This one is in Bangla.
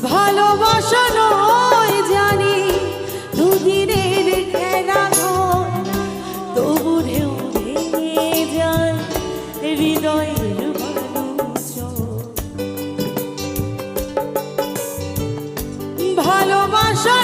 ভালোবাসা নয় জানি দুদিনের খেলা ঘর, তবু ঢেউ ভেঙে যায় হৃদয়ের ভালোবাসা